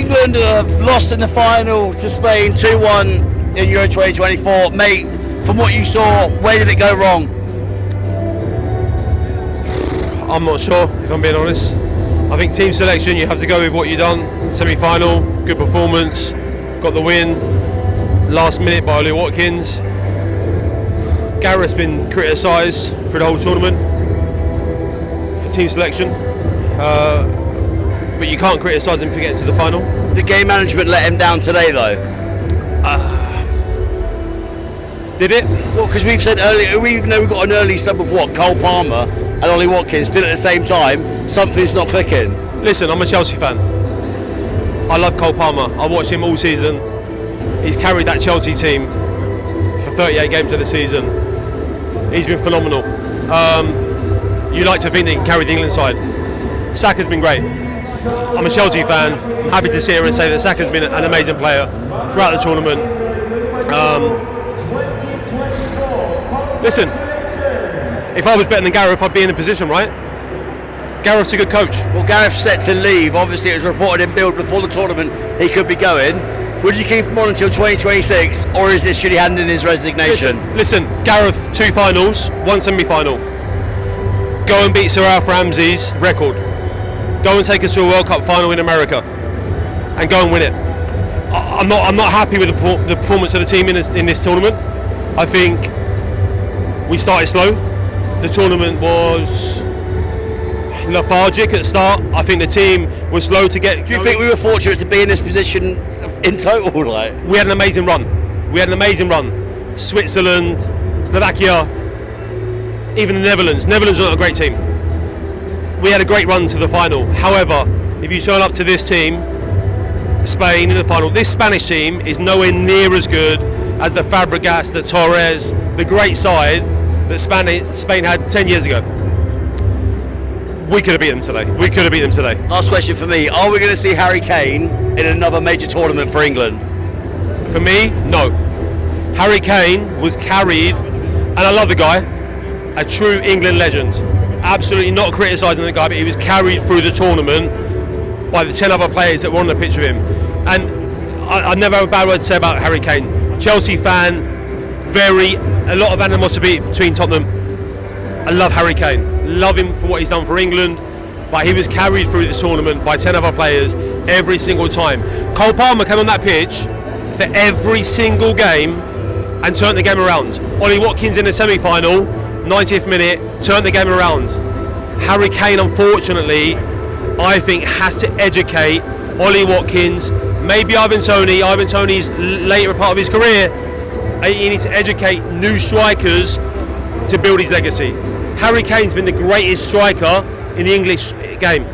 England have lost in the final to Spain 2-1 in Euro 2024. Mate, from what you saw, where did it go wrong? I'm not sure, if I'm being honest. I think team selection, you have to go with what you've done. Semi-final, good performance, got the win. Last minute by Ollie Watkins. Gareth's been criticised through the whole tournament for team selection, but you can't criticise him for getting to the final. The game management let him down today, though. Did it? Well, because we've said earlier, we know we've got an early stub of what, Cole Palmer and Ollie Watkins, still at the same time, something's not clicking. Listen, I'm a Chelsea fan. I love Cole Palmer. I watched him all season. He's carried that Chelsea team for 38 games of the season. He's been phenomenal. You like to think that he can carry the England side. Saka's been great. I'm a Chelsea fan. I'm happy to sit here and say that Saka's been an amazing player throughout the tournament. Listen, if I was better than Gareth, I'd be in the position, right? Gareth's a good coach. Well, Gareth's set to leave. Obviously, it was reported in Build before the tournament he could be going. Would you keep him on until 2026, or is this should he hand in his resignation? Listen, Gareth, 2 finals, 1 semi-final. Go and beat Sir Alf Ramsey's record. Go and take us to a World Cup final in America, and go and win it. I'm not happy with the performance of the team in this tournament. I think we started slow. The tournament was lethargic at the start. I think the team was slow to get. Do you think we were fortunate to be in this position in total? Like, we had an amazing run. Switzerland, Slovakia, even the Netherlands. Netherlands are not a great team. We had a great run to the final. However, if you turn up to this team, Spain in the final, this Spanish team is nowhere near as good as the Fabregas, the Torres, the great side that Spain had 10 years ago. We could have beat them today. Last question for me. Are we going to see Harry Kane in another major tournament for England? For me, no. Harry Kane was carried, and I love the guy, a true England legend. Absolutely not criticising the guy, but he was carried through the tournament by the 10 other players that were on the pitch with him. And I never have a bad word to say about Harry Kane. Chelsea fan, a lot of animosity between Tottenham. I love Harry Kane, love him for what he's done for England, but he was carried through this tournament by 10 other players every single time. Cole Palmer came on that pitch for every single game and turned the game around. Ollie Watkins in the semi-final, 90th minute, turned the game around. Harry Kane, unfortunately, I think has to educate Ollie Watkins, maybe Ivan Toney. Ivan Toney's later part of his career. He needs to educate new strikers to build his legacy. Harry Kane's been the greatest striker in the English game.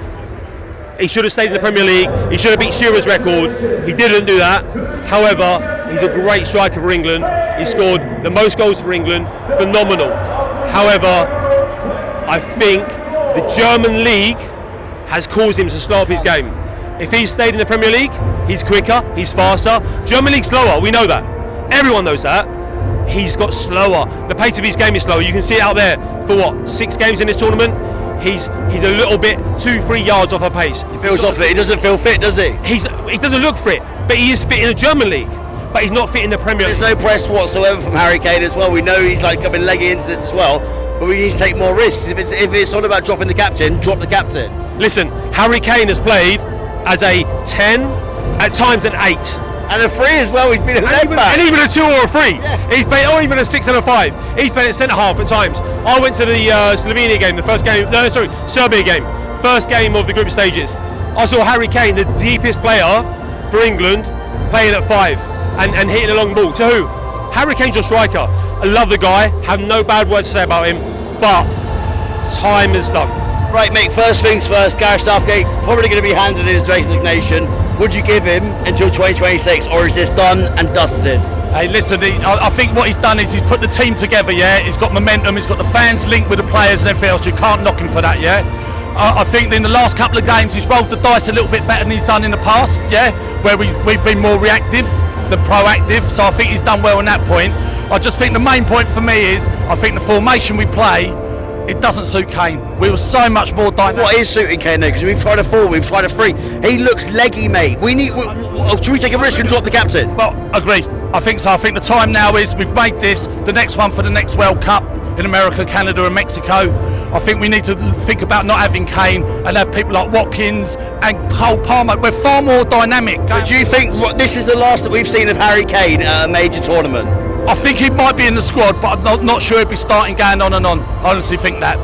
He should have stayed in the Premier League. He should have beat Shearer's record. He didn't do that. However, he's a great striker for England. He scored the most goals for England. Phenomenal. However, I think the German league has caused him to slow up his game. If he's stayed in the Premier League, he's quicker, he's faster. German league's slower, we know that. Everyone knows that. He's got slower. The pace of his game is slower. You can see it out there for 6 games in this tournament. He's a little bit 2-3 yards off her pace. He feels off it. He doesn't feel fit, does he? He doesn't look fit, but he is fit in the German league. But he's not fit in the Premier League. There's no press whatsoever from Harry Kane as well. We know he's coming leggy into this as well, but we need to take more risks. If it's all about dropping the captain, drop the captain. Listen, Harry Kane has played as a 10, at times an 8. And a 3 as well. He's been a left back. And even a 2 or a 3. Yeah. He's played, or even a 6 and a 5. He's played at centre half at times. I went to the Slovenia game, Serbia game, first game of the group stages. I saw Harry Kane, the deepest player for England, playing at 5 and hitting a long ball. To who? Harry Kane's your striker. I love the guy, have no bad words to say about him, but time is done. Right, mate, first things first, Gareth Southgate probably going to be handed his resignation. Would you give him until 2026, or is this done and dusted? Hey, listen, I think what he's done is he's put the team together, yeah? He's got momentum, he's got the fans linked with the players and everything else. You can't knock him for that, yeah? I think in the last couple of games he's rolled the dice a little bit better than he's done in the past, yeah? Where we've been more reactive than proactive, so I think he's done well on that point. I just think the main point for me is, I think the formation we play It doesn't suit Kane. We were so much more dynamic. What is suiting Kane though? Because we've tried a 4, we've tried a 3. He looks leggy, mate. Should we take a risk and drop the captain? Well, agreed. I think so. I think the time now is we've made this the next one for the next World Cup in America, Canada and Mexico. I think we need to think about not having Kane and have people like Watkins and Cole Palmer. We're far more dynamic. But do you think this is the last that we've seen of Harry Kane at a major tournament? I think he might be in the squad, but I'm not sure he'd be starting going on and on. I honestly think that.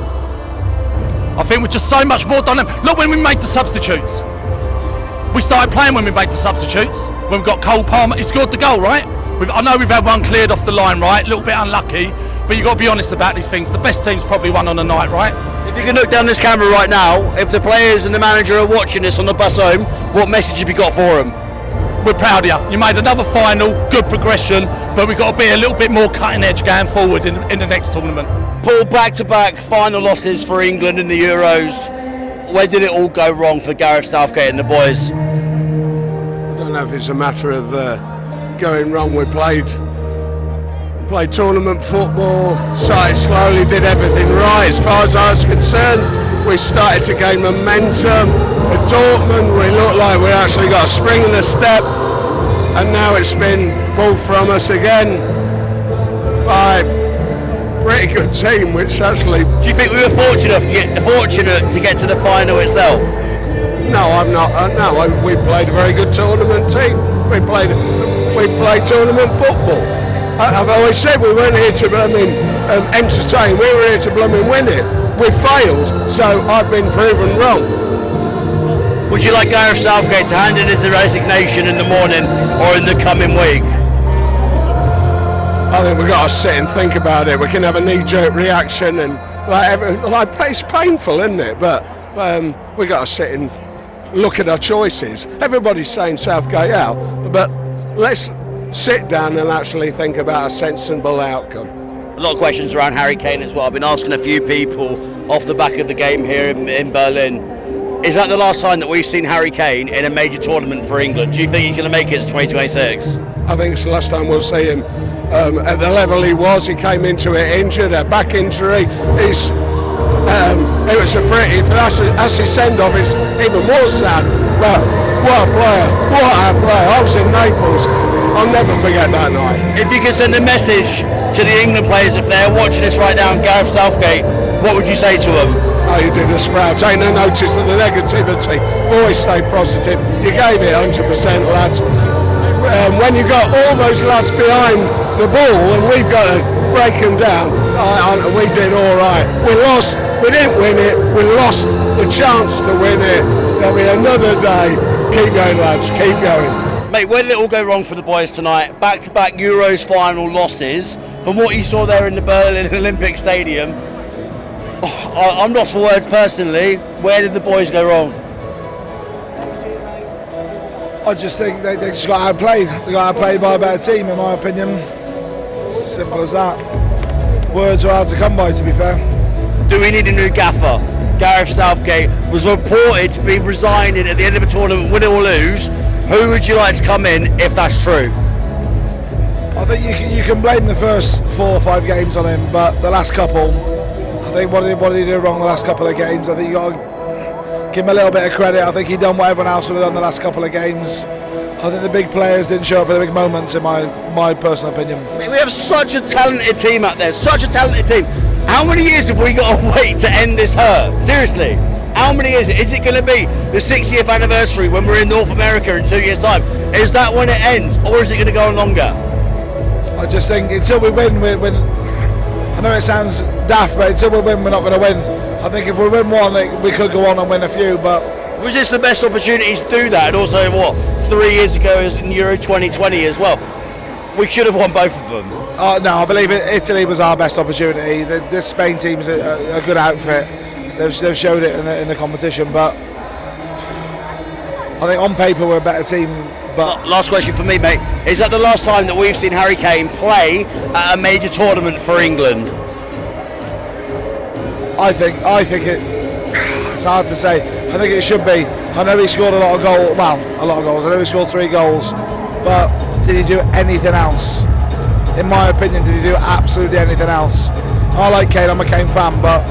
I think we're just so much more dynamic. Look, when we made the substitutes. We started playing when we made the substitutes. When we got Cole Palmer, he scored the goal, right? I know we've had one cleared off the line, right? A little bit unlucky, but you've got to be honest about these things. The best team's probably won on the night, right? If you can look down this camera right now, if the players and the manager are watching this on the bus home, what message have you got for them? We're proud of you. You made another final, good progression, but we've got to be a little bit more cutting edge going forward in the next tournament. Paul, back-to-back final losses for England in the Euros. Where did it all go wrong for Gareth Southgate and the boys? I don't know if it's a matter of going wrong. We played tournament football, started slowly, did everything right as far as I was concerned. We started to gain momentum. At Dortmund we looked like we actually got a spring in the step, and now it's been pulled from us again by a pretty good team, which actually... Do you think we were fortunate to get to the final itself? No, I'm not. No, we played a very good tournament team. We played tournament football. I've always said we weren't here to entertain. We were here to win it. We failed, so I've been proven wrong. Would you like Gareth Southgate to hand in his resignation in the morning or in the coming week? I think we've got to sit and think about it. We can have a knee-jerk reaction, and it's painful, isn't it? But we've got to sit and look at our choices. Everybody's saying Southgate out, but let's sit down and actually think about a sensible outcome. A lot of questions around Harry Kane as well. I've been asking a few people off the back of the game here in Berlin. Is that the last time that we've seen Harry Kane in a major tournament for England? Do you think he's going to make it to 2026? I think it's the last time we'll see him at the level he was. He came into it injured, a back injury. It was a pretty, that's his send-off, it's even more sad. But what a player. I was in Naples. I'll never forget that night. If you could send a message to the England players, if they're watching this right now, and Gareth Southgate, what would you say to them? Oh, you did a sprout. Take no notice of the negativity. Always stay positive. You gave it 100%, lads. When you got all those lads behind the ball and we've got to break them down, we did all right. We lost. We didn't win it. We lost the chance to win it. There'll be another day. Keep going, lads. Keep going. Mate, where did it all go wrong for the boys tonight? Back-to-back Euros final losses. From what you saw there in the Berlin Olympic Stadium, I'm lost for words personally. Where did the boys go wrong? I just think they just got outplayed. They got outplayed by a better team, in my opinion. Simple as that. Words are hard to come by, to be fair. Do we need a new gaffer? Gareth Southgate was reported to be resigning at the end of a tournament, win or lose. Who would you like to come in if that's true? I think you can blame the first 4 or 5 games on him, but the last couple, I think what did he do wrong the last couple of games? I think you got to give him a little bit of credit. I think he done what everyone else would have done the last couple of games. I think the big players didn't show up for the big moments, in my personal opinion. We have such a talented team out there, such a talented team. How many years have we got to wait to end this hurt? Seriously, how many years? Is it going to be the 60th anniversary when we're in North America in 2 years' time? Is that when it ends, or is it going to go on longer? I just think until we win, I know it sounds daft, but until we win, we're not going to win. I think if we win one, we could go on and win a few, but... Was this the best opportunity to do that? And also, 3 years ago in Euro 2020 as well? We should have won both of them. No, I believe Italy was our best opportunity. This Spain team's a good outfit. They've showed it in the competition, but I think on paper we're a better team. But last question for me, mate. Is that the last time that we've seen Harry Kane play at a major tournament for England? I think it's hard to say. I think it should be. I know he scored a lot of goals. I know he scored 3 goals, but did he do anything else? In my opinion, did he do absolutely anything else? I like Kane. I'm a Kane fan, but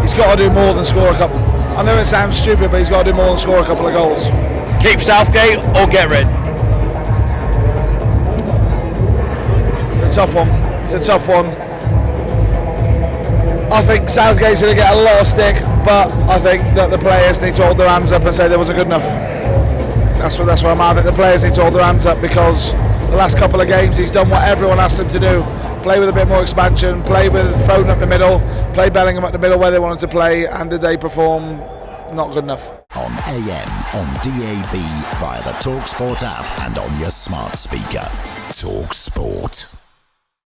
he's got to do more than score a couple. I know it sounds stupid, but he's got to do more than score a couple of goals. Keep Southgate or get rid. It's a tough one. It's a tough one. I think Southgate's going to get a lot of stick, but I think that the players need to hold their hands up and say they wasn't good enough. That's where I'm at. I think the players need to hold their hands up, because the last couple of games he's done what everyone asked him to do. Play with a bit more expansion, play with Foden up the middle, play Bellingham up the middle where they wanted to play, and did they perform? Not good enough. On AM, on DAB, via the talkSPORT app and on your smart speaker. talkSPORT.